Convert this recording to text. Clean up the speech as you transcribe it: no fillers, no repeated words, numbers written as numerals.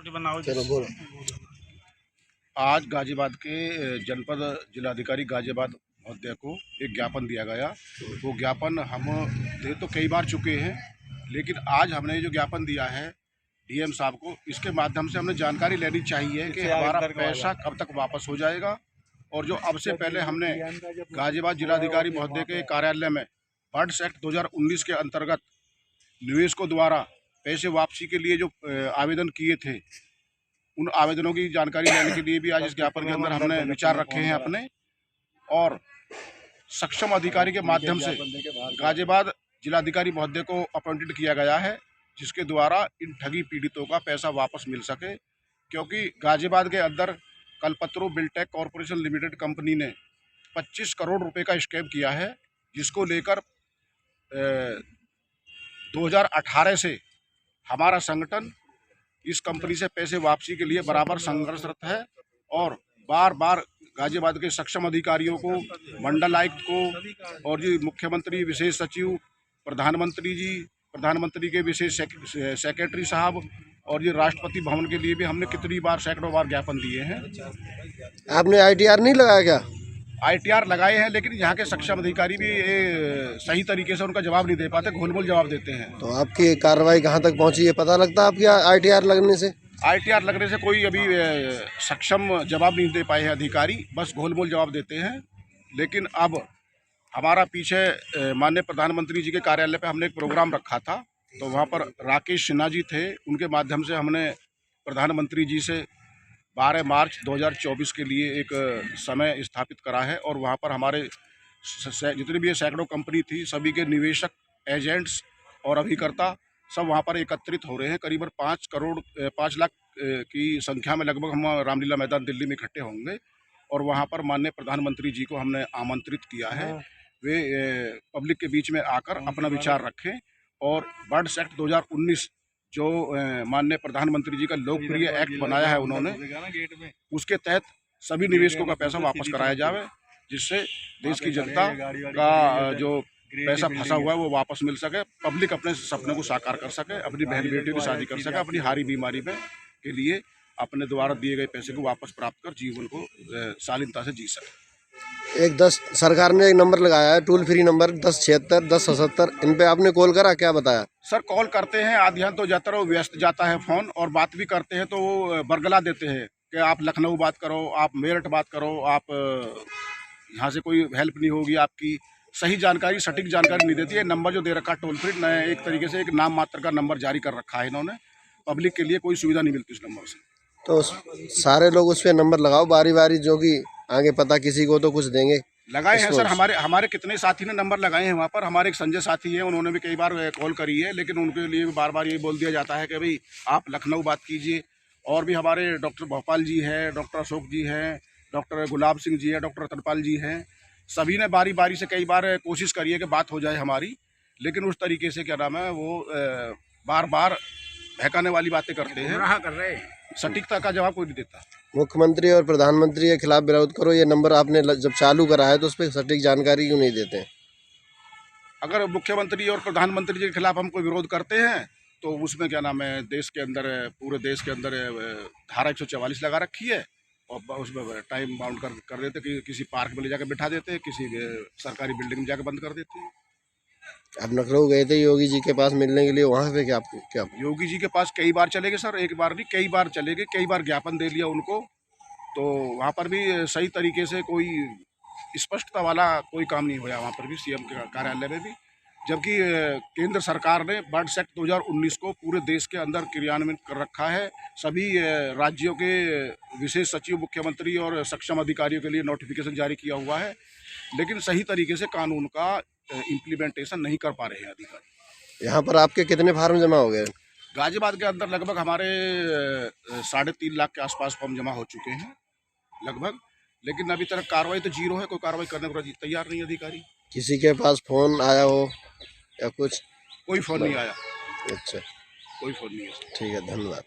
चलो बोलो। आज गाजियाबाद के जनपद जिलाधिकारी गाजियाबाद महोदय को एक ज्ञापन दिया गया। वो ज्ञापन हम दे तो कई बार चुके हैं, लेकिन आज हमने जो ज्ञापन दिया है डीएम साहब को, इसके माध्यम से हमें जानकारी लेनी चाहिए कि हमारा पैसा कब तक वापस हो जाएगा। और जो अब से पहले हमने गाजियाबाद जिलाधिकारी महोदय के कार्यालय में बर्ड्स एक्ट 2019 के अंतर्गत निवेशकों द्वारा पैसे वापसी के लिए जो आवेदन किए थे, उन आवेदनों की जानकारी लेने के लिए भी आज इस ज्ञापन के अंदर हमने विचार रखे हैं अपने। और सक्षम अधिकारी के माध्यम से गाजियाबाद जिलाधिकारी महोदय को अपॉइंटेड किया गया है, जिसके द्वारा इन ठगी पीड़ितों का पैसा वापस मिल सके। क्योंकि गाजियाबाद के अंदर Kalpataru Biltech corporation limited company ने 25 करोड़ रुपए का स्कैम किया है, जिसको लेकर 2018 से हमारा संगठन इस कंपनी से पैसे वापसी के लिए बराबर संघर्षरत है। और बार बार गाजियाबाद के सक्षम अधिकारियों को, मंडल आयुक्त को, और जी मुख्यमंत्री विशेष सचिव, प्रधानमंत्री जी, प्रधानमंत्री के विशेष सेक्रेटरी साहब, और ये राष्ट्रपति भवन के लिए भी हमने कितनी बार, सैकड़ों बार ज्ञापन दिए हैं। आपने आईटीआर नहीं लगाया क्या? आईटीआर लगाए हैं, लेकिन यहाँ के सक्षम अधिकारी भी सही तरीके से उनका जवाब नहीं दे पाते, घोल-मोल जवाब देते हैं। तो आपकी कार्रवाई कहाँ तक पहुँची है पता लगता है आपकी आईटीआर लगने से? आईटीआर लगने से कोई अभी सक्षम जवाब नहीं दे पाए हैं अधिकारी, बस घोल-मोल जवाब देते हैं। लेकिन अब हमारा पीछे माननीय प्रधानमंत्री जी के कार्यालय पे हमने एक प्रोग्राम रखा था, तो वहाँ पर राकेश सिन्हा जी थे। उनके माध्यम से हमने प्रधानमंत्री जी से 12 मार्च 2024 के लिए एक समय स्थापित करा है। और वहाँ पर हमारे जितनी भी ये सैकड़ों कंपनी थी, सभी के निवेशक, एजेंट्स और अभिकर्ता सब वहाँ पर एकत्रित हो रहे हैं। करीबन 5 लाख की संख्या में लगभग हम रामलीला मैदान दिल्ली में इकट्ठे होंगे। और वहाँ पर माननीय प्रधानमंत्री जी को हमने आमंत्रित किया है, वे पब्लिक के बीच में आकर अपना विचार रखें। और बर्ड्स एक्ट 2019 जो माननीय प्रधानमंत्री जी का लोकप्रिय एक्ट बनाया है उन्होंने, उसके तहत सभी निवेशकों का पैसा वापस कराया जाए, जिससे देश की जनता का जो पैसा फंसा हुआ है वो वापस मिल सके, पब्लिक अपने सपने को साकार कर सके, अपनी बहन बेटी की शादी कर सके, अपनी हारी बीमारी में के लिए अपने द्वारा दिए गए पैसे को वापस प्राप्त कर जीवन को शालीनता से जी सके। एक 10 सरकार ने एक नंबर लगाया है, टोल फ्री नंबर 1076 1077, इन पे आपने कॉल करा, क्या बताया? सर कॉल करते हैं, आध्यान तो जाता रहो, व्यस्त जाता है फ़ोन, और बात भी करते हैं तो वो बरगला देते हैं कि आप लखनऊ बात करो, आप मेरठ बात करो, आप यहाँ से कोई हेल्प नहीं होगी आपकी। सही जानकारी, सटीक जानकारी नहीं देती है। नंबर जो दे रखा टोल फ्री, नया एक तरीके से एक नाम मात्र का नंबर जारी कर रखा है इन्होंने, पब्लिक के लिए कोई सुविधा नहीं मिलती उस नंबर से। तो सारे लोग उस पर नंबर लगाओ बारी बारी, जो कि आगे पता किसी को तो कुछ देंगे। लगाए हैं सर, हमारे कितने साथी ने नंबर लगाए हैं वहाँ पर। हमारे एक संजय साथी हैं, उन्होंने भी कई बार कॉल करी है, लेकिन उनके लिए भी बार बार ये बोल दिया जाता है कि भाई आप लखनऊ बात कीजिए। और भी हमारे डॉक्टर भोपाल जी हैं, डॉक्टर अशोक जी हैं, डॉक्टर गुलाब सिंह जी हैं, डॉक्टर रतनपाल जी हैं, सभी ने बारी बारी से कई बार कोशिश करी है कि बात हो जाए हमारी, लेकिन उस तरीके से क्या नाम है वो बार बार बहकाने वाली बातें करते हैं, सटीकता का जवाब कोई नहीं देता। मुख्यमंत्री और प्रधानमंत्री के खिलाफ विरोध करो, ये नंबर आपने जब चालू करा है तो उस पर सटीक जानकारी क्यों नहीं देते हैं? अगर मुख्यमंत्री और प्रधानमंत्री जी के खिलाफ हम कोई विरोध करते हैं तो उसमें क्या नाम है, देश के अंदर, पूरे देश के अंदर धारा 144 लगा रखी है, और उसमें टाइम बाउंड कर देते कि किसी पार्क में ले जाकर बिठा देते हैं, किसी सरकारी बिल्डिंग में जाकर बंद कर देते हैं। आप लखनऊ गए थे योगी जी के पास मिलने के लिए, वहाँ पे क्या योगी जी के पास कई बार चले गए सर, एक बार नहीं कई बार चले गए, कई बार ज्ञापन दे लिया उनको। तो वहाँ पर भी सही तरीके से कोई स्पष्टता वाला कोई काम नहीं हुआ वहाँ पर भी, सीएम के कार्यालय में भी। जबकि केंद्र सरकार ने बर्ड्स एक्ट 2019 को पूरे देश के अंदर क्रियान्वित कर रखा है। सभी राज्यों के विशेष सचिव, मुख्यमंत्री और सक्षम अधिकारियों के लिए नोटिफिकेशन जारी किया हुआ है, लेकिन सही तरीके से कानून का इम्प्लीमेंटेशन नहीं कर पा रहे हैं अधिकारी। यहाँ पर आपके कितने फार्म जमा हो गए? गाजियाबाद के अंदर लगभग हमारे 3.5 लाख के आसपास फॉर्म जमा हो चुके हैं लगभग, लेकिन अभी तक कार्रवाई तो जीरो है, कोई कार्रवाई करने को तैयार नहीं अधिकारी। किसी के पास फोन आया हो या कुछ? कोई फ़ोन नहीं आया। अच्छा, कोई फ़ोन नहीं है। ठीक है, धन्यवाद।